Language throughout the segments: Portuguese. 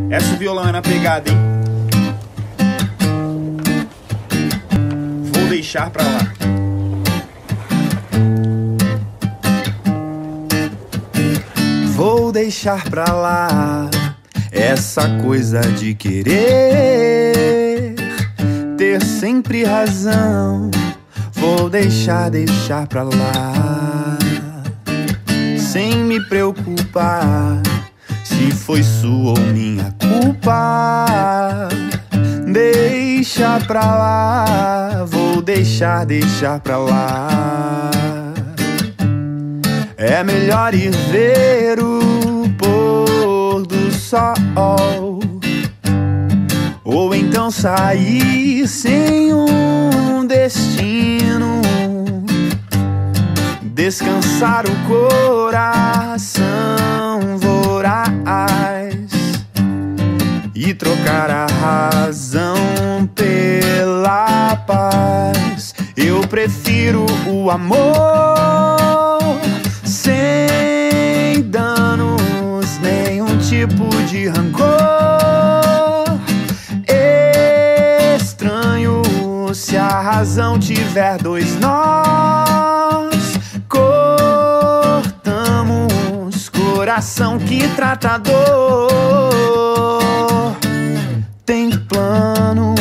Essa o violão é na pegada, hein? Vou deixar pra lá. Vou deixar pra lá essa coisa de querer ter sempre razão. Vou deixar pra lá, sem me preocupar se foi sua ou minha culpa. Deixa pra lá, vou deixar pra lá. É melhor ir ver o pôr do sol, ou então sair sem um destino, descansar o coração voraz e trocar a razão pela paz. Eu prefiro o amor sem danos, nenhum tipo de rancor. Estranho se a razão tiver dois nós. Cortamos coração que trata dor. Tem planos.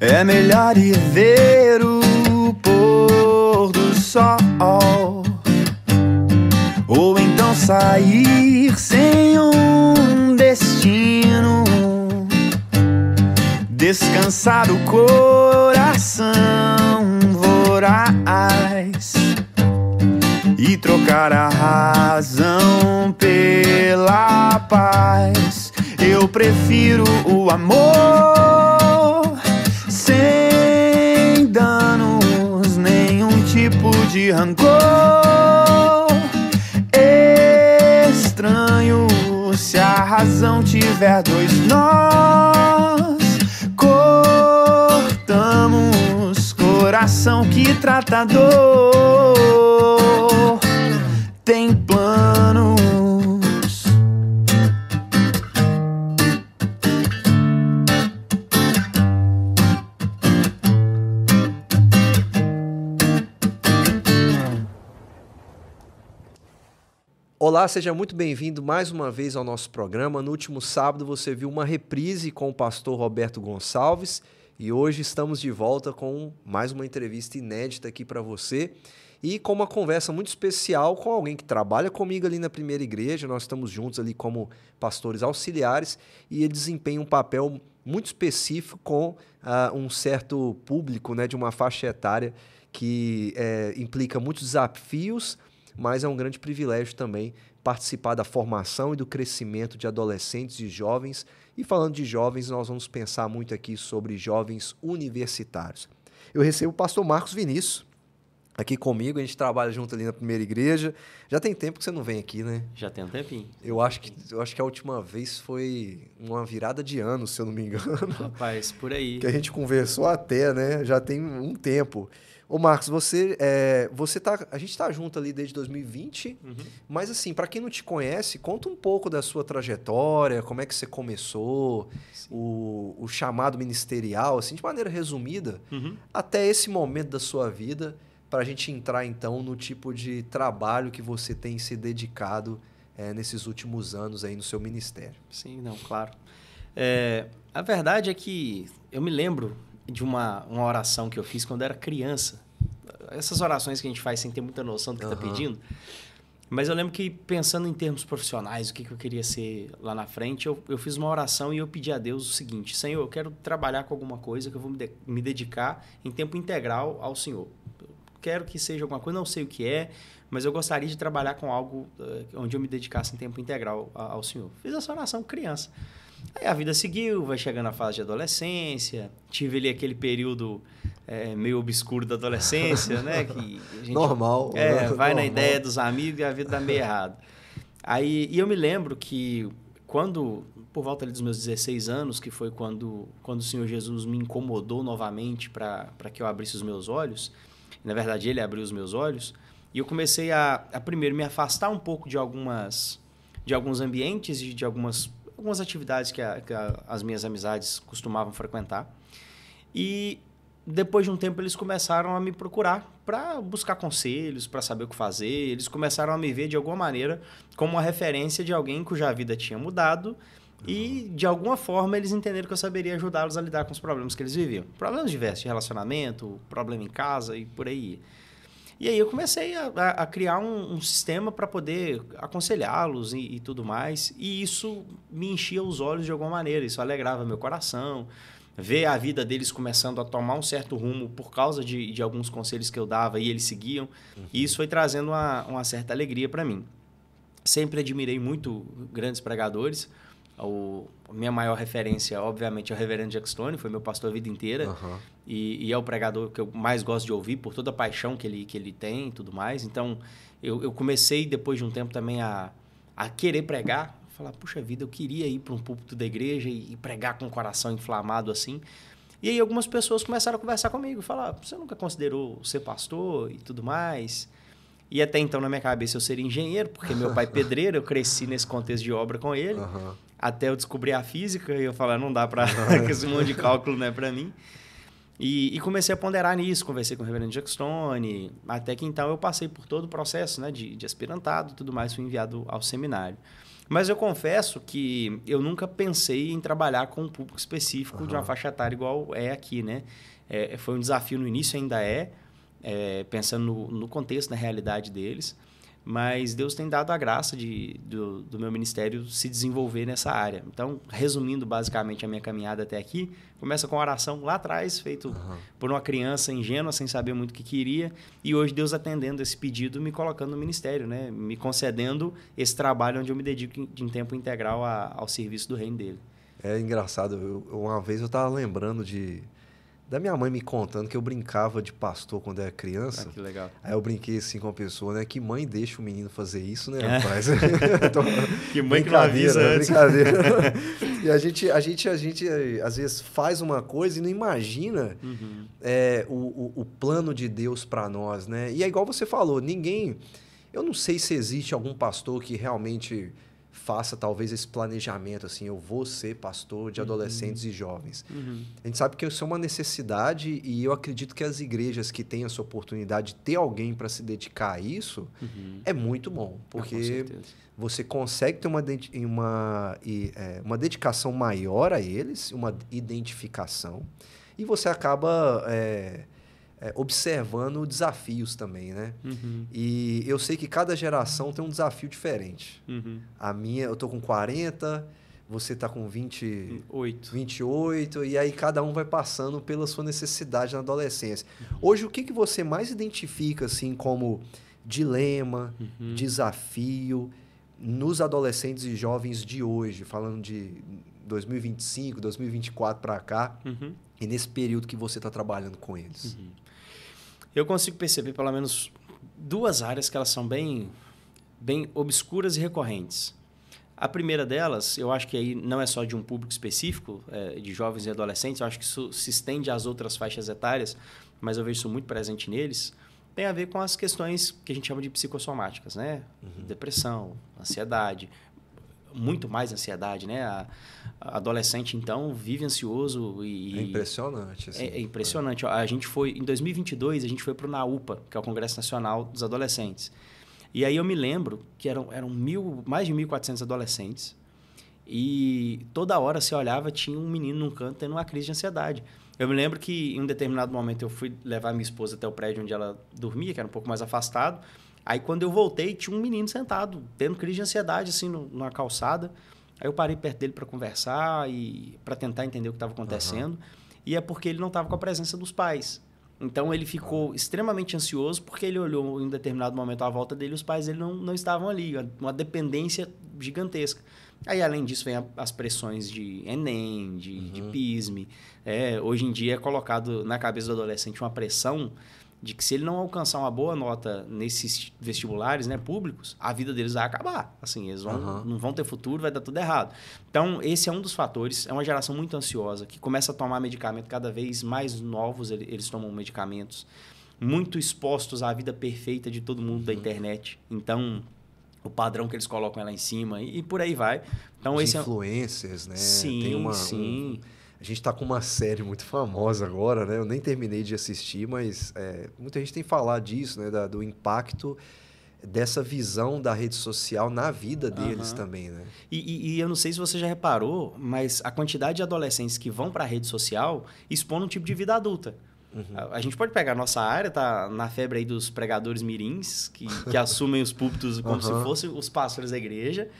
É melhor ir ver o pôr do sol, ou então sair sem um destino, descansar o coração voraz e trocar a razão pela paz. Eu prefiro o amor sem danos, nenhum tipo de rancor. Estranho se a razão tiver dois nós. Cortamos coração que trata dor. Tem planos. Olá, seja muito bem-vindo mais uma vez ao nosso programa. No último sábado você viu uma reprise com o pastor Roberto Gonçalves e hoje estamos de volta com mais uma entrevista inédita aqui para você e com uma conversa muito especial com alguém que trabalha comigo ali na Primeira Igreja. Nós estamos juntos ali como pastores auxiliares e ele desempenha um papel muito específico com um certo público, né, de uma faixa etária que implica muitos desafios, mas é um grande privilégio também participar da formação e do crescimento de adolescentes e jovens. E falando de jovens, nós vamos pensar muito aqui sobre jovens universitários. Eu recebo o pastor Marcos Vinícius aqui comigo, a gente trabalha junto ali na Primeira Igreja. Já tem tempo que você não vem aqui, né? Já tem um tempinho. Eu acho que a última vez foi uma virada de ano, se eu não me engano. Rapaz, por aí. Que a gente conversou até, né? Já tem um tempo. Ô Marcos, a gente tá junto ali desde 2020, mas assim, para quem não te conhece, conta um pouco da sua trajetória, como é que você começou, o chamado ministerial, assim, de maneira resumida, até esse momento da sua vida, para a gente entrar então no tipo de trabalho que você tem se dedicado nesses últimos anos aí no seu ministério. Sim, não, claro. A verdade é que eu me lembro de uma oração que eu fiz quando era criança. Essas orações que a gente faz sem ter muita noção do que está pedindo. Mas eu lembro que, pensando em termos profissionais, o que eu queria ser lá na frente, eu fiz uma oração e eu pedi a Deus o seguinte: Senhor, eu quero trabalhar com alguma coisa que eu vou me dedicar em tempo integral ao Senhor. Eu quero que seja alguma coisa, não sei o que é, mas eu gostaria de trabalhar com algo onde eu me dedicasse em tempo integral ao Senhor. Fiz essa oração criança. Aí a vida seguiu, vai chegando a fase de adolescência, tive ali aquele período meio obscuro da adolescência, né? Que a gente, normal. Vai normal. Na ideia dos amigos e a vida dá meio errado. E eu me lembro que por volta ali dos meus 16 anos, que foi quando o Senhor Jesus me incomodou novamente para que eu abrisse os meus olhos, na verdade ele abriu os meus olhos, e eu comecei a primeiro me afastar um pouco de alguns ambientes e de algumas atividades que as minhas amizades costumavam frequentar. E depois de um tempo eles começaram a me procurar para buscar conselhos, para saber o que fazer. Eles começaram a me ver de alguma maneira como uma referência de alguém cuja vida tinha mudado e de alguma forma eles entenderam que eu saberia ajudá-los a lidar com os problemas que eles viviam. Problemas diversos, de relacionamento, problema em casa e por aí. E aí eu comecei a criar um sistema para poder aconselhá-los e tudo mais. E isso me enchia os olhos de alguma maneira, isso alegrava meu coração. Ver a vida deles começando a tomar um certo rumo por causa de alguns conselhos que eu dava e eles seguiam. E isso foi trazendo uma certa alegria para mim. Sempre admirei muito grandes pregadores. A minha maior referência, obviamente, é o reverendo Jack Stone, foi meu pastor a vida inteira. Uhum. E é o pregador que eu mais gosto de ouvir por toda a paixão que ele tem e tudo mais. Então, eu comecei, depois de um tempo, também a querer pregar. Falar, puxa vida, eu queria ir para um púlpito da igreja e pregar com o coração inflamado assim. E aí algumas pessoas começaram a conversar comigo, falar, você nunca considerou ser pastor e tudo mais? E até então, na minha cabeça, eu seria engenheiro, porque meu pai é pedreiro, eu cresci nesse contexto de obra com ele. Uhum. Até eu descobri a física e eu falei, não dá para esse monte de cálculo não é para mim. E comecei a ponderar nisso, conversei com o reverendo Jack Stone, até que então eu passei por todo o processo, né, de aspirantado e tudo mais, fui enviado ao seminário. Mas eu confesso que eu nunca pensei em trabalhar com um público específico de uma faixa etária igual é aqui, né? Foi um desafio no início, ainda pensando no contexto, na realidade deles. Mas Deus tem dado a graça do meu ministério se desenvolver nessa área. Então, resumindo basicamente a minha caminhada até aqui, começa com uma oração lá atrás, feito por uma criança ingênua, sem saber muito o que queria, e hoje Deus atendendo esse pedido, me colocando no ministério, né? Me concedendo esse trabalho onde eu me dedico em tempo integral ao serviço do reino dele. É engraçado, uma vez eu estava lembrando da minha mãe me contando que eu brincava de pastor quando era criança. Ah, que legal. Aí eu brinquei assim com a pessoa, né? Que mãe deixa o menino fazer isso, né, rapaz? Que mãe que não avisa antes. Brincadeira. E a gente às vezes faz uma coisa e não imagina o plano de Deus para nós, né? E é igual você falou, eu não sei se existe algum pastor que realmente faça talvez esse planejamento, assim, eu vou ser pastor de adolescentes e jovens. A gente sabe que isso é uma necessidade e eu acredito que as igrejas que têm essa oportunidade de ter alguém para se dedicar a isso é muito bom, porque você consegue ter uma dedicação maior a eles, uma identificação, e você acaba observando desafios também, né? E eu sei que cada geração tem um desafio diferente. A minha, eu tô com 40, você tá com 28, e aí cada um vai passando pela sua necessidade na adolescência. Hoje, o que você mais identifica assim como dilema, desafio nos adolescentes e jovens de hoje, falando de 2025, 2024 para cá, e nesse período que você está trabalhando com eles? Eu consigo perceber pelo menos duas áreas que elas são bem obscuras e recorrentes. A primeira delas, eu acho que aí não é só de um público específico, de jovens e adolescentes, eu acho que isso se estende às outras faixas etárias, mas eu vejo isso muito presente neles, tem a ver com as questões que a gente chama de psicossomáticas, né? Depressão, ansiedade, muito mais ansiedade, né? A adolescente, então, vive ansioso e... É impressionante. Assim. É impressionante. A gente foi, em 2022, a gente foi para o NAUPA, que é o Congresso Nacional dos Adolescentes. E aí eu me lembro que eram mais de 1.400 adolescentes e toda hora você olhava, tinha um menino num canto tendo uma crise de ansiedade. Eu me lembro que em um determinado momento eu fui levar minha esposa até o prédio onde ela dormia, que era um pouco mais afastado. Aí, quando eu voltei, tinha um menino sentado, tendo crise de ansiedade, assim, numa calçada. Aí eu parei perto dele para conversar e para tentar entender o que estava acontecendo. E é porque ele não estava com a presença dos pais. Então, ele ficou extremamente ansioso porque ele olhou em um determinado momento à volta dele e os pais dele não estavam ali. Uma dependência gigantesca. Aí, além disso, vem as pressões de Enem, de PISME. Hoje em dia é colocado na cabeça do adolescente uma pressão de que se ele não alcançar uma boa nota nesses vestibulares, né, públicos, a vida deles vai acabar. Assim, eles não vão ter futuro, vai dar tudo errado. Então, esse é um dos fatores. É uma geração muito ansiosa, que começa a tomar medicamento cada vez mais novos, eles tomam medicamentos muito expostos à vida perfeita de todo mundo da internet. Então, o padrão que eles colocam lá em cima e por aí vai. Então, Os influencers, né? Sim, sim. A gente está com uma série muito famosa agora, né? Eu nem terminei de assistir, mas muita gente tem falado disso, né? Do impacto dessa visão da rede social na vida deles também, né? E eu não sei se você já reparou, mas a quantidade de adolescentes que vão para a rede social expõe um tipo de vida adulta. A gente pode pegar a nossa área, tá na febre aí dos pregadores mirins, que assumem os púlpitos como se fossem os pastores da igreja.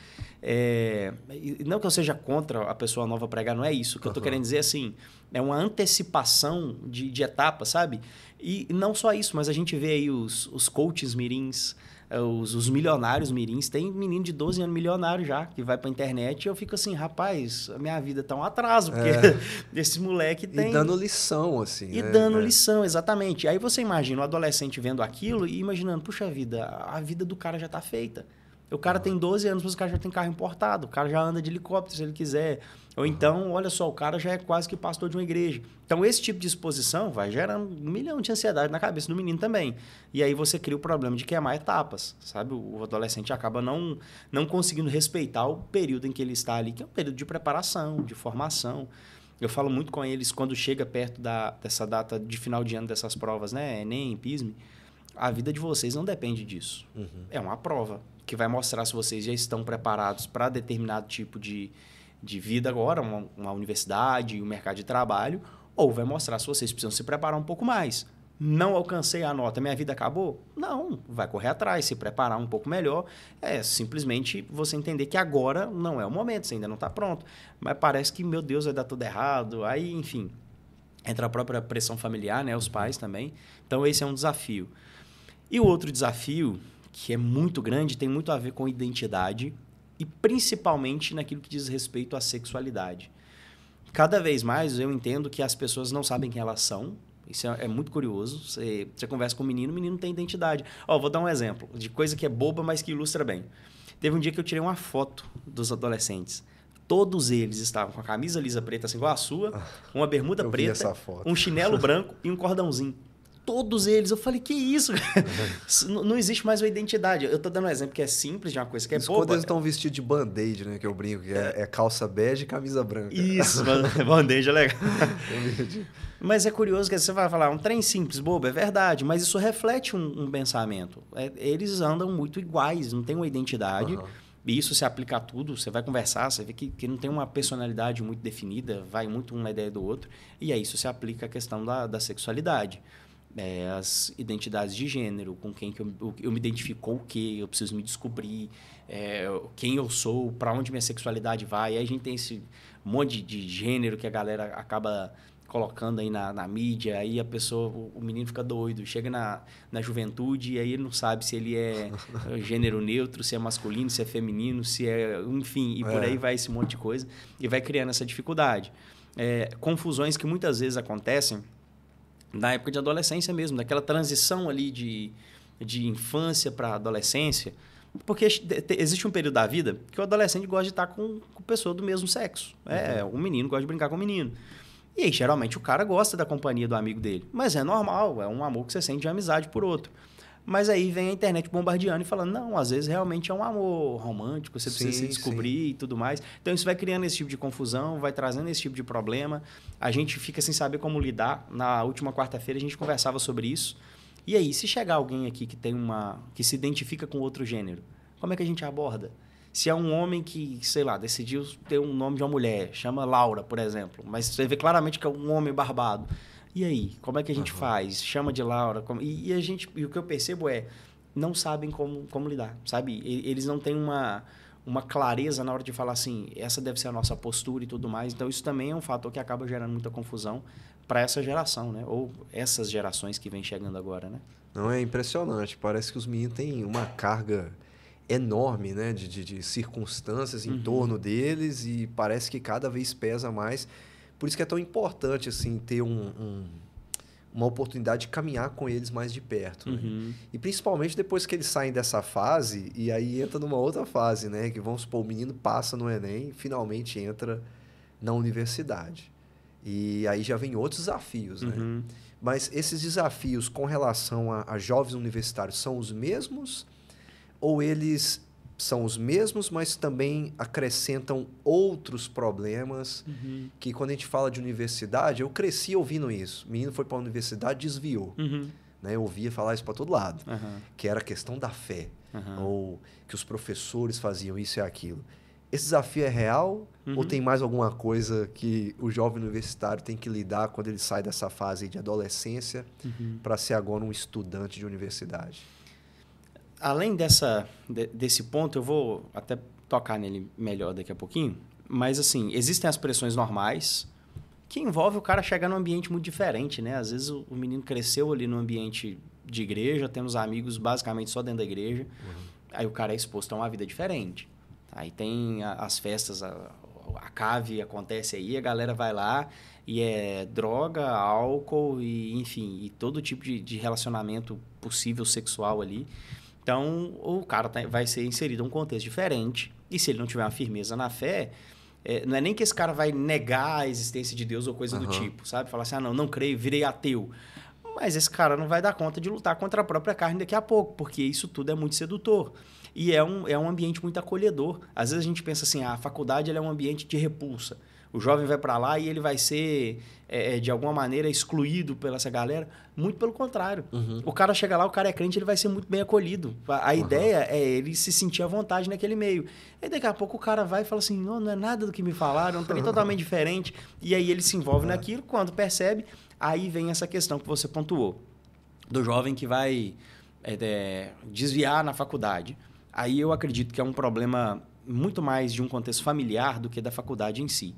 Não que eu seja contra a pessoa nova pregar, não é isso. O que eu estou querendo dizer, assim, é uma antecipação de etapas, sabe? E não só isso, mas a gente vê aí os coaches mirins, os milionários mirins. Tem menino de 12 anos milionário já, que vai pra internet e eu fico assim, rapaz, a minha vida tá um atraso, porque esse moleque tem... E dando lição, assim, E né? dando lição, exatamente. Aí você imagina um adolescente vendo aquilo e imaginando, puxa vida, a vida do cara já tá feita. O cara tem 12 anos, mas o cara já tem carro importado, o cara já anda de helicóptero se ele quiser. Ou então, olha só, o cara já é quase que pastor de uma igreja. Então, esse tipo de exposição vai gerando 1 milhão de ansiedade na cabeça do menino também. E aí você cria o problema de queimar etapas, sabe? O adolescente acaba não conseguindo respeitar o período em que ele está ali, que é um período de preparação, de formação. Eu falo muito com eles quando chega perto dessa data de final de ano dessas provas, né? Enem, PISME. A vida de vocês não depende disso. É uma prova que vai mostrar se vocês já estão preparados para determinado tipo de vida agora, uma universidade, um mercado de trabalho, ou vai mostrar se vocês precisam se preparar um pouco mais. Não alcancei a nota, minha vida acabou? Não, vai correr atrás, se preparar um pouco melhor. É simplesmente você entender que agora não é o momento, você ainda não está pronto. Mas parece que, meu Deus, vai dar tudo errado. Aí, enfim, entra a própria pressão familiar, né? Os pais também. Então, esse é um desafio. E o outro desafio, que é muito grande, tem muito a ver com identidade e principalmente naquilo que diz respeito à sexualidade. Cada vez mais eu entendo que as pessoas não sabem quem elas são. Isso é muito curioso. Você conversa com o menino não tem identidade. Vou dar um exemplo de coisa que é boba, mas que ilustra bem. Teve um dia que eu tirei uma foto dos adolescentes. Todos eles estavam com a camisa lisa preta, assim igual a sua, uma bermuda preta, um chinelo branco e um cordãozinho. Todos eles. Eu falei, que isso? Não existe mais uma identidade. Eu tô dando um exemplo que é simples, de uma coisa que é boba. Quando eles estão vestidos de band-aid, né? Que eu brinco, que é calça bege e camisa branca. Isso, band-aid é legal. Mas é curioso que você vai falar, um trem simples, bobo, é verdade, mas isso reflete um pensamento. Eles andam muito iguais, não tem uma identidade. E isso se aplica a tudo. Você vai conversar, você vê que não tem uma personalidade muito definida, vai muito um na ideia do outro. E aí isso se aplica à questão da sexualidade. As identidades de gênero, com quem que eu me identifico com o que, eu preciso me descobrir, quem eu sou, para onde minha sexualidade vai. Aí a gente tem esse monte de gênero que a galera acaba colocando aí na mídia, aí a pessoa, o menino fica doido, chega na juventude e aí ele não sabe se ele é gênero neutro, se é masculino, se é feminino, se é... Enfim, e por aí vai esse monte de coisa e vai criando essa dificuldade. Confusões que muitas vezes acontecem na época de adolescência mesmo, daquela transição ali de infância para adolescência, porque existe um período da vida que o adolescente gosta de estar com pessoa do mesmo sexo. O menino gosta de brincar com o menino. E aí, geralmente, o cara gosta da companhia do amigo dele. Mas é normal, é um amor que você sente de amizade por outro. Mas aí vem a internet bombardeando e falando, não, às vezes realmente é um amor romântico, você precisa se descobrir e tudo mais. Então, isso vai criando esse tipo de confusão, vai trazendo esse tipo de problema. A gente fica sem saber como lidar. Na última quarta-feira, a gente conversava sobre isso. E aí, se chegar alguém aqui que se identifica com outro gênero, como é que a gente aborda? Se é um homem que, sei lá, decidiu ter um nome de uma mulher, chama Laura, por exemplo, mas você vê claramente que é um homem barbado. E aí, como é que a gente faz? Chama de Laura. E o que eu percebo não sabem como lidar, sabe? Eles não têm uma clareza na hora de falar assim, essa deve ser a nossa postura e tudo mais. Então, isso também é um fator que acaba gerando muita confusão para essa geração, né? Ou essas gerações que vêm chegando agora, né? Não, é impressionante. Parece que os meninos têm uma carga enorme, né? De circunstâncias em torno deles e parece que cada vez pesa mais. Por isso que é tão importante assim, ter um uma oportunidade de caminhar com eles mais de perto. Né? Uhum. E principalmente depois que eles saem dessa fase e aí entra numa outra fase, né? Que vamos supor, o menino passa no Enem e finalmente entra na universidade. E aí já vem outros desafios, né? Uhum. Mas esses desafios com relação a jovens universitários são os mesmos? Ou eles são os mesmos, mas também acrescentam outros problemas que quando a gente fala de universidade, eu cresci ouvindo isso. O menino foi para a universidade, desviou. Uhum. Né? Eu ouvia falar isso para todo lado, Uhum. que era a questão da fé, Uhum. ou que os professores faziam isso e aquilo. Esse desafio é real ou tem mais alguma coisa que o jovem universitário tem que lidar quando ele sai dessa fase de adolescência para ser agora um estudante de universidade? Além desse ponto, eu vou até tocar nele melhor daqui a pouquinho, mas assim, existem as pressões normais que envolvem o cara chegar num ambiente muito diferente, né? Às vezes o menino cresceu ali no ambiente de igreja, temos amigos basicamente só dentro da igreja, aí o cara é exposto a uma vida diferente. Aí tem as festas, a cave acontece aí, a galera vai lá e é droga, álcool e enfim, e todo tipo de relacionamento possível sexual ali. Então, o cara vai ser inserido em um contexto diferente. E se ele não tiver uma firmeza na fé, não é nem que esse cara vai negar a existência de Deus ou coisa do tipo, sabe? Falar assim, não creio, virei ateu. Mas esse cara não vai dar conta de lutar contra a própria carne daqui a pouco, porque isso tudo é muito sedutor. E é um ambiente muito acolhedor. Às vezes a gente pensa assim, a faculdade ela é um ambiente de repulsa. O jovem vai para lá e ele vai ser, de alguma maneira, excluído pela essa galera. Muito pelo contrário. O cara chega lá, o cara é crente, ele vai ser muito bem acolhido. A ideia é ele se sentir à vontade naquele meio. E daqui a pouco o cara vai e fala assim, não é nada do que me falaram, não tá nem totalmente diferente. E aí ele se envolve naquilo, quando percebe, aí vem essa questão que você pontuou. Do jovem que vai desviar na faculdade. Aí eu acredito que é um problema muito mais de um contexto familiar do que da faculdade em si.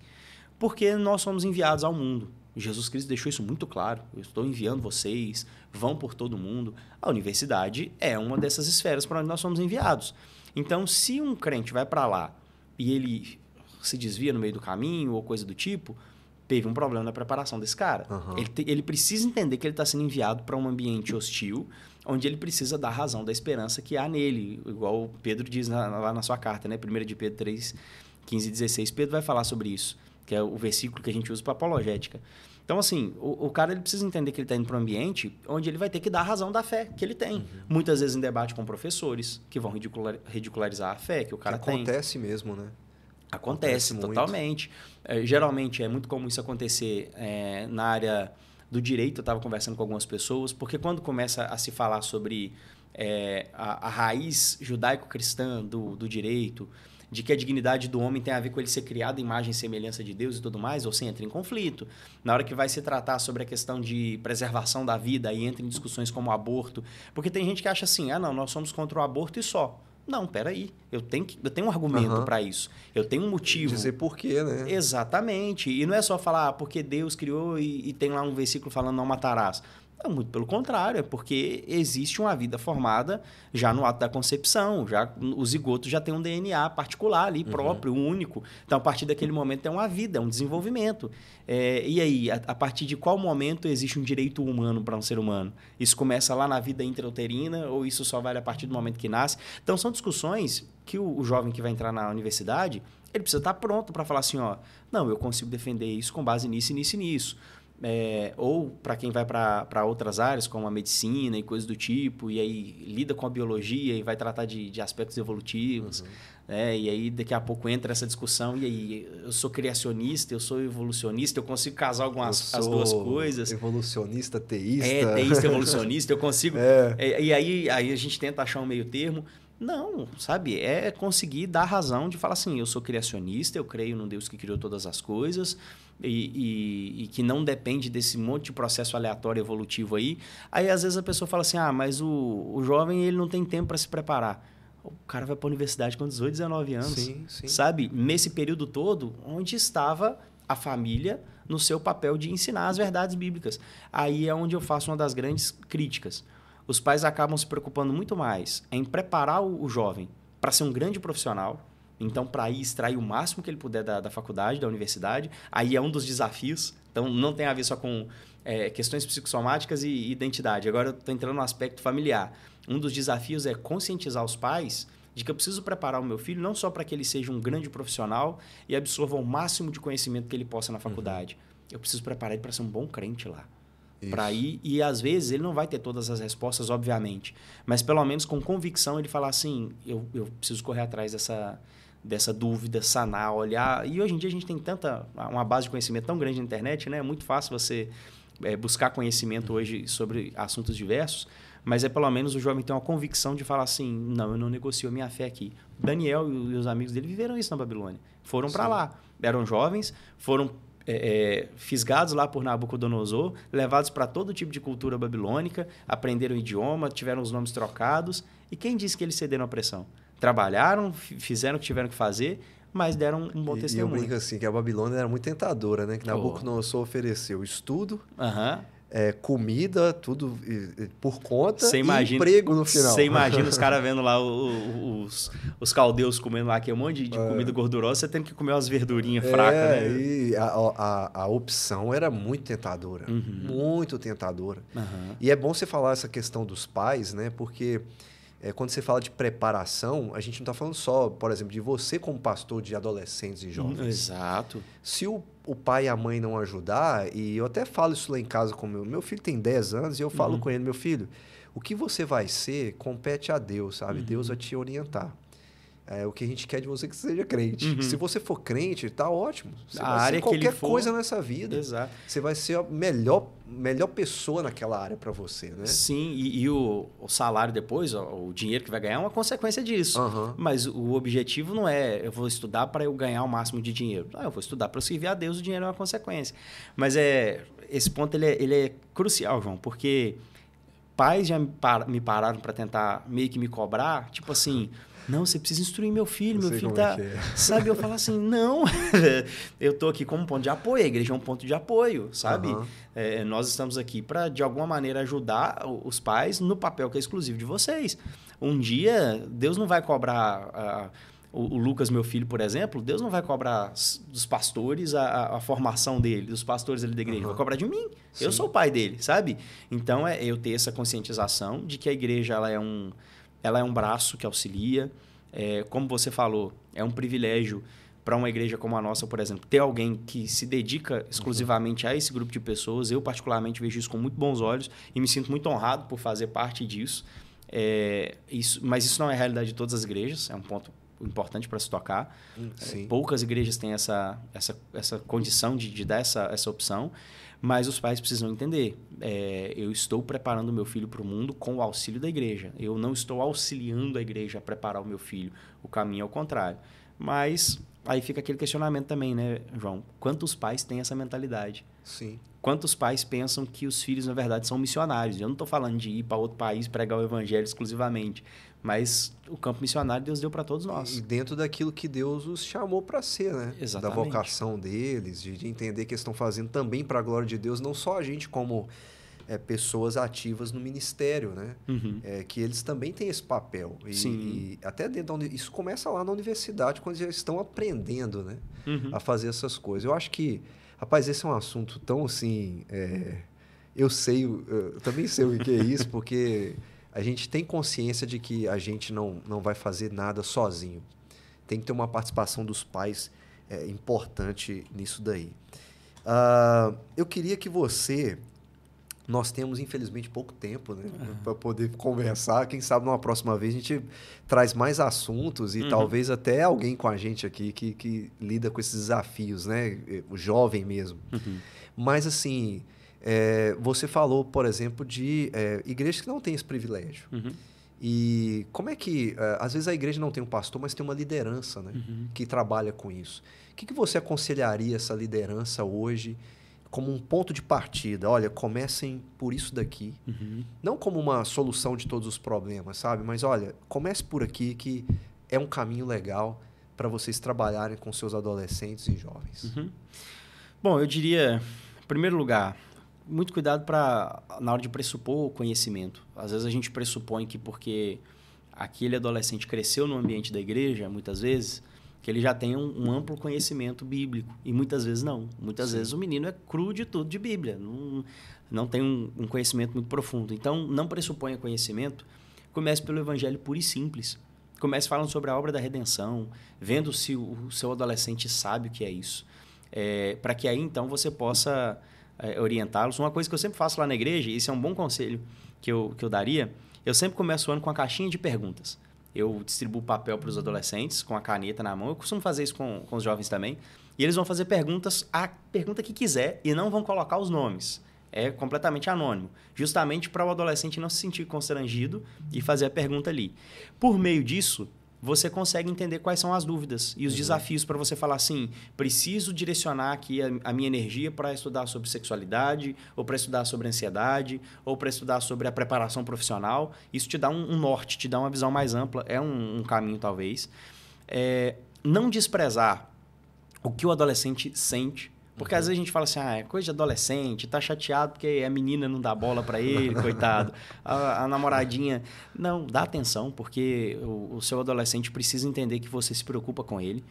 Porque nós somos enviados ao mundo. Jesus Cristo deixou isso muito claro. Eu estou enviando vocês, vão por todo mundo. A universidade é uma dessas esferas para onde nós somos enviados. Então, se um crente vai para lá e ele se desvia no meio do caminho ou coisa do tipo, teve um problema na preparação desse cara. Ele precisa entender que ele está sendo enviado para um ambiente hostil, onde ele precisa dar razão da esperança que há nele. Igual o Pedro diz lá na sua carta, né? 1 de Pedro 3, 15 e 16. Pedro vai falar sobre isso, que é o versículo que a gente usa para apologética. Então, assim, o cara ele precisa entender que ele está indo para um ambiente onde ele vai ter que dar a razão da fé que ele tem. Muitas vezes em debate com professores que vão ridicularizar a fé que o cara tem. Acontece mesmo, né? Acontece totalmente. Geralmente é muito comum isso acontecer na área do direito. Eu estava conversando com algumas pessoas, porque quando começa a se falar sobre a raiz judaico-cristã do direito, de que a dignidade do homem tem a ver com ele ser criado em imagem e semelhança de Deus e tudo mais, ou se entra em conflito. Na hora que vai se tratar sobre a questão de preservação da vida, aí entra em discussões como o aborto. Porque tem gente que acha assim, nós somos contra o aborto e só. Não, peraí, eu tenho um argumento para isso. Eu tenho um motivo. Dizer por quê, né? Exatamente. E não é só falar porque Deus criou e tem lá um versículo falando não matarás. Não, muito pelo contrário, é porque existe uma vida formada já no ato da concepção, já o zigoto já tem um DNA particular ali, próprio, único. Então, a partir daquele momento é uma vida, é um desenvolvimento. E aí, a partir de qual momento existe um direito humano para um ser humano? Isso começa lá na vida intrauterina ou isso só vale a partir do momento que nasce? Então, são discussões que o jovem que vai entrar na universidade, ele precisa estar pronto para falar assim, não, eu consigo defender isso com base nisso, nisso e nisso. Ou para quem vai para outras áreas, como a medicina e coisas do tipo, e aí lida com a biologia e vai tratar de aspectos evolutivos, e aí daqui a pouco entra essa discussão, e aí eu sou criacionista, eu sou evolucionista, eu consigo casar as duas coisas. Evolucionista, teísta. Teísta, evolucionista, eu consigo... E aí a gente tenta achar um meio termo. Não, sabe? É conseguir dar razão de falar assim, eu sou criacionista, eu creio num Deus que criou todas as coisas e que não depende desse monte de processo aleatório evolutivo aí. Aí, às vezes, a pessoa fala assim, mas o jovem ele não tem tempo para se preparar. O cara vai para a universidade com 18, 19 anos, sim. sabe? Nesse período todo, onde estava a família no seu papel de ensinar as verdades bíblicas. Aí é onde eu faço uma das grandes críticas. Os pais acabam se preocupando muito mais em preparar o jovem para ser um grande profissional, então para ir extrair o máximo que ele puder da faculdade, da universidade. Aí é um dos desafios, então não tem a ver só com questões psicossomáticas e identidade. Agora eu estou entrando no aspecto familiar. Um dos desafios é conscientizar os pais de que eu preciso preparar o meu filho não só para que ele seja um grande profissional e absorva o máximo de conhecimento que ele possa na faculdade. Eu preciso preparar ele para ser um bom crente lá. Para ir, e às vezes ele não vai ter todas as respostas, obviamente, mas pelo menos com convicção ele falar assim, eu preciso correr atrás dessa dúvida, sanar, olhar. E hoje em dia a gente tem uma base de conhecimento tão grande na internet, né? É muito fácil você buscar conhecimento hoje sobre assuntos diversos, mas pelo menos o jovem tem uma convicção de falar assim, não, eu não negocio a minha fé aqui. Daniel e os amigos dele viveram isso na Babilônia. Foram para lá, eram jovens, foram fisgados lá por Nabucodonosor, levados para todo tipo de cultura babilônica, aprenderam o idioma, tiveram os nomes trocados. E quem disse que eles cederam à pressão? Trabalharam, fizeram o que tiveram que fazer, mas deram um bom testemunho. E eu brinco assim, que a Babilônia era muito tentadora, né? Que Nabucodonosor ofereceu estudo, comida, tudo por conta e emprego no final. Você imagina os caras vendo lá os caldeus comendo lá, que é um monte de comida gordurosa, você tem que comer umas verdurinhas fracas, né? E a opção era muito tentadora, muito tentadora. E é bom você falar essa questão dos pais, né? Porque quando você fala de preparação, a gente não está falando só, por exemplo, de você como pastor de adolescentes e jovens. Exato. Se o pai e a mãe não ajudar, e eu até falo isso lá em casa com meu filho tem 10 anos, e eu falo com ele, meu filho, o que você vai ser compete a Deus, sabe? Deus vai te orientar. O que a gente quer de você é que você seja crente. Se você for crente, tá ótimo. Você vai ser qualquer coisa nessa vida. Exato. Você vai ser a melhor pessoa naquela área para você, né? Sim, e o salário depois, o dinheiro que vai ganhar é uma consequência disso. Mas o objetivo não é eu vou estudar para eu ganhar o máximo de dinheiro. Eu vou estudar para eu servir a Deus, o dinheiro é uma consequência. Mas esse ponto ele é crucial, João, porque pais já me pararam para tentar meio que me cobrar, tipo assim... Não, você precisa instruir meu filho tá... Sabe, eu falo assim, não, eu tô aqui como um ponto de apoio, a igreja é um ponto de apoio, sabe? Nós estamos aqui para, de alguma maneira, ajudar os pais no papel que é exclusivo de vocês. Um dia, Deus não vai cobrar... O Lucas, meu filho, por exemplo, Deus não vai cobrar dos pastores a formação dele, dos pastores ali da igreja, vai cobrar de mim. Sim. Eu sou o pai dele, sabe? Então, eu ter essa conscientização de que a igreja ela é um braço que auxilia. Como você falou, é um privilégio para uma igreja como a nossa, por exemplo, ter alguém que se dedica exclusivamente a esse grupo de pessoas. Eu, particularmente, vejo isso com muito bons olhos e me sinto muito honrado por fazer parte disso. Mas isso não é a realidade de todas as igrejas, é um ponto importante para se tocar. Poucas igrejas têm essa condição de dar essa opção. Mas os pais precisam entender. Eu estou preparando o meu filho para o mundo com o auxílio da igreja. Eu não estou auxiliando a igreja a preparar o meu filho. O caminho é o contrário. Mas aí fica aquele questionamento também, né, João? Quantos pais têm essa mentalidade? Sim. Quantos pais pensam que os filhos, na verdade, são missionários? Eu não estou falando de ir para outro país pregar o evangelho exclusivamente. Mas o campo missionário Deus deu para todos nós. E dentro daquilo que Deus os chamou para ser, né? Exatamente. Da vocação deles, de entender que eles estão fazendo também para a glória de Deus, não só a gente como pessoas ativas no ministério, né? Que eles também têm esse papel. E até dentro isso começa lá na universidade, quando eles estão aprendendo, né? A fazer essas coisas. Eu acho que, rapaz, esse é um assunto tão assim... eu também sei o que é isso, porque... A gente tem consciência de que a gente não vai fazer nada sozinho. Tem que ter uma participação dos pais importante nisso daí. Eu queria que você... Nós temos, infelizmente, pouco tempo, né, para poder conversar. Quem sabe, numa próxima vez, a gente traz mais assuntos e talvez até alguém com a gente aqui que lida com esses desafios, né? O jovem mesmo. Mas, assim... você falou, por exemplo, de igrejas que não têm esse privilégio. E como é que... às vezes a igreja não tem um pastor, mas tem uma liderança, né, que trabalha com isso. O que você aconselharia essa liderança hoje como um ponto de partida? Olha, comecem por isso daqui. Não como uma solução de todos os problemas, sabe? Mas, olha, comece por aqui, que é um caminho legal para vocês trabalharem com seus adolescentes e jovens. Bom, eu diria, em primeiro lugar... Muito cuidado na hora de pressupor o conhecimento. Às vezes a gente pressupõe que porque aquele adolescente cresceu no ambiente da igreja, muitas vezes, que ele já tem um amplo conhecimento bíblico. E muitas vezes não. Muitas vezes o menino é cru de tudo de Bíblia. não tem um conhecimento muito profundo. Então, não pressuponha conhecimento. Comece pelo evangelho puro e simples. Comece falando sobre a obra da redenção, vendo se o seu adolescente sabe o que é isso. Para que aí, então, você possa orientá-los. Uma coisa que eu sempre faço lá na igreja, e isso é um bom conselho que eu daria, eu sempre começo o ano com uma caixinha de perguntas. Eu distribuo papel para os adolescentes com a caneta na mão. Eu costumo fazer isso com os jovens também. E eles vão fazer perguntas, a pergunta que quiser, e não vão colocar os nomes. É completamente anônimo. Justamente para o adolescente não se sentir constrangido e fazer a pergunta ali. Por meio disso, você consegue entender quais são as dúvidas e os desafios para você falar assim, preciso direcionar aqui a minha energia para estudar sobre sexualidade, ou para estudar sobre ansiedade, ou para estudar sobre a preparação profissional. Isso te dá um norte, te dá uma visão mais ampla, é um caminho talvez. Não desprezar o que o adolescente sente, porque às vezes a gente fala assim, é coisa de adolescente, tá chateado porque a menina não dá bola para ele, coitado. A namoradinha... Não, dá atenção, porque o seu adolescente precisa entender que você se preocupa com ele.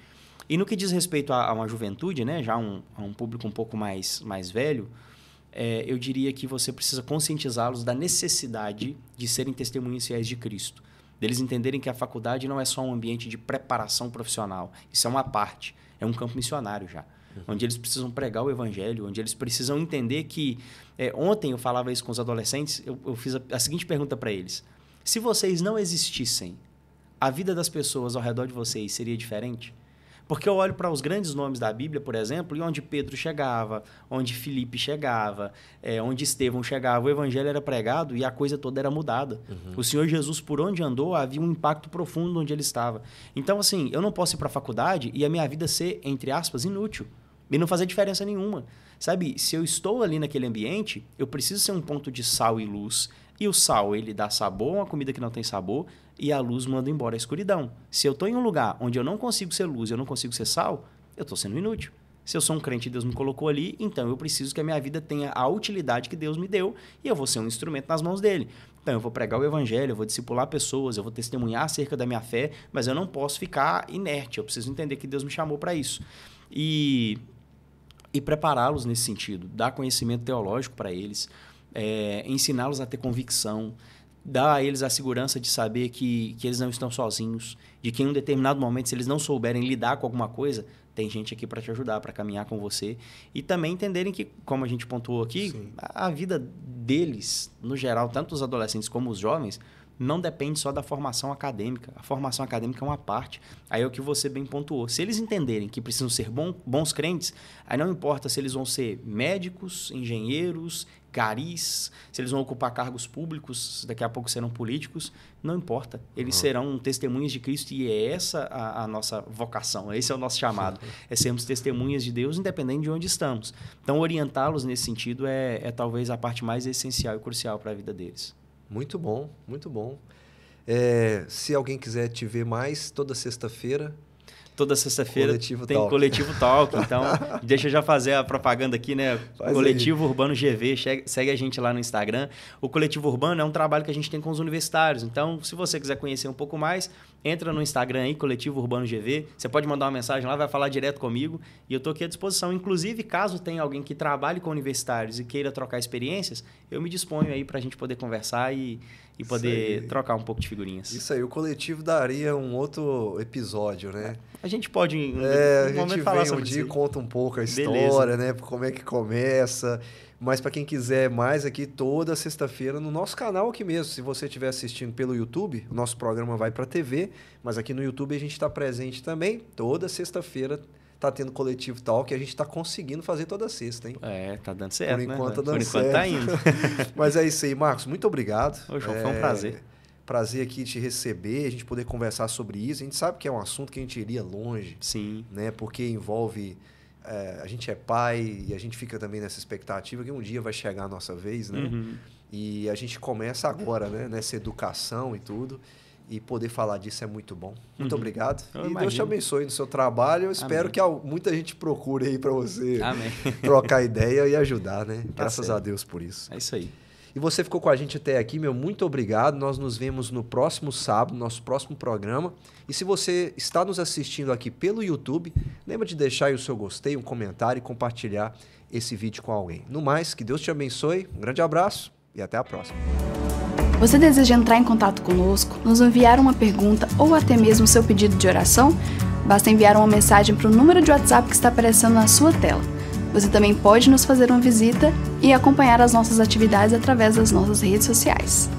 E no que diz respeito a uma juventude, né, já a um público um pouco mais velho, eu diria que você precisa conscientizá-los da necessidade de serem testemunhas fiéis de Cristo. Deles entenderem que a faculdade não é só um ambiente de preparação profissional. Isso é uma parte, é um campo missionário já. Onde eles precisam pregar o evangelho, onde eles precisam entender que... ontem eu falava isso com os adolescentes, eu fiz a seguinte pergunta para eles. Se vocês não existissem, a vida das pessoas ao redor de vocês seria diferente? Porque eu olho para os grandes nomes da Bíblia, por exemplo, e onde Pedro chegava, onde Filipe chegava, onde Estevão chegava, o evangelho era pregado e a coisa toda era mudada. O Senhor Jesus, por onde andou, havia um impacto profundo onde ele estava. Então, assim, eu não posso ir para a faculdade e a minha vida ser, entre aspas, inútil. E não fazer diferença nenhuma. Sabe, se eu estou ali naquele ambiente, eu preciso ser um ponto de sal e luz. E o sal, ele dá sabor a uma comida que não tem sabor, e a luz manda embora a escuridão. Se eu estou em um lugar onde eu não consigo ser luz e eu não consigo ser sal, eu estou sendo inútil. Se eu sou um crente e Deus me colocou ali, então eu preciso que a minha vida tenha a utilidade que Deus me deu e eu vou ser um instrumento nas mãos dele. Então eu vou pregar o evangelho, eu vou discipular pessoas, eu vou testemunhar acerca da minha fé, mas eu não posso ficar inerte, eu preciso entender que Deus me chamou para isso. E prepará-los nesse sentido, dar conhecimento teológico para eles, ensiná-los a ter convicção, dar a eles a segurança de saber que eles não estão sozinhos, de que em um determinado momento, se eles não souberem lidar com alguma coisa, tem gente aqui para te ajudar, para caminhar com você. E também entenderem que, como a gente pontuou aqui, a vida deles, no geral, tanto os adolescentes como os jovens, não depende só da formação acadêmica. A formação acadêmica é uma parte. Aí é o que você bem pontuou. Se eles entenderem que precisam ser bons crentes, aí não importa se eles vão ser médicos, engenheiros, garis, se eles vão ocupar cargos públicos, daqui a pouco serão políticos, não importa. Eles serão testemunhas de Cristo e é essa a nossa vocação, esse é o nosso chamado. É sermos testemunhas de Deus independente de onde estamos. Então, orientá-los nesse sentido é talvez a parte mais essencial e crucial para a vida deles. Muito bom, muito bom. Se alguém quiser te ver mais, toda sexta-feira... Toda sexta-feira tem Coletivo Talk. Então, deixa eu já fazer a propaganda aqui, né? Coletivo Urbano GV, segue a gente lá no Instagram. O Coletivo Urbano é um trabalho que a gente tem com os universitários. Então, se você quiser conhecer um pouco mais, entra no Instagram aí, Coletivo Urbano GV. Você pode mandar uma mensagem lá, vai falar direto comigo. E eu estou aqui à disposição. Inclusive, caso tenha alguém que trabalhe com universitários e queira trocar experiências, eu me disponho aí para a gente poder conversar e poder trocar um pouco de figurinhas. Isso aí, o coletivo daria um outro episódio, né? A gente pode, em um momento, falar sobre isso. A gente conta um pouco a história, né? Como é que começa. Mas para quem quiser mais aqui, toda sexta-feira no nosso canal aqui mesmo. Se você estiver assistindo pelo YouTube, o nosso programa vai para a TV, mas aqui no YouTube a gente está presente também. Toda sexta-feira tá tendo Coletivo Talk e a gente está conseguindo fazer toda sexta, hein? Tá dando certo, Por enquanto, né? Por enquanto tá indo. Mas é isso aí, Marcos. Muito obrigado. Ô, João, foi um prazer. Prazer aqui te receber, a gente poder conversar sobre isso. A gente sabe que é um assunto que a gente iria longe. Sim. Né? Porque envolve... a gente é pai e a gente fica também nessa expectativa que um dia vai chegar a nossa vez, né? E a gente começa agora, né? Nessa educação e tudo. E poder falar disso é muito bom. Muito obrigado. Deus te abençoe no seu trabalho. Eu espero que muita gente procure aí para você trocar ideia e ajudar, né? Graças a Deus por isso. É isso aí. E você ficou com a gente até aqui, meu, muito obrigado. Nós nos vemos no próximo sábado, nosso próximo programa. E se você está nos assistindo aqui pelo YouTube, lembra de deixar aí o seu gostei, um comentário e compartilhar esse vídeo com alguém. No mais, que Deus te abençoe, um grande abraço e até a próxima. Você deseja entrar em contato conosco, nos enviar uma pergunta ou até mesmo seu pedido de oração? Basta enviar uma mensagem para o número de WhatsApp que está aparecendo na sua tela. Você também pode nos fazer uma visita e acompanhar as nossas atividades através das nossas redes sociais.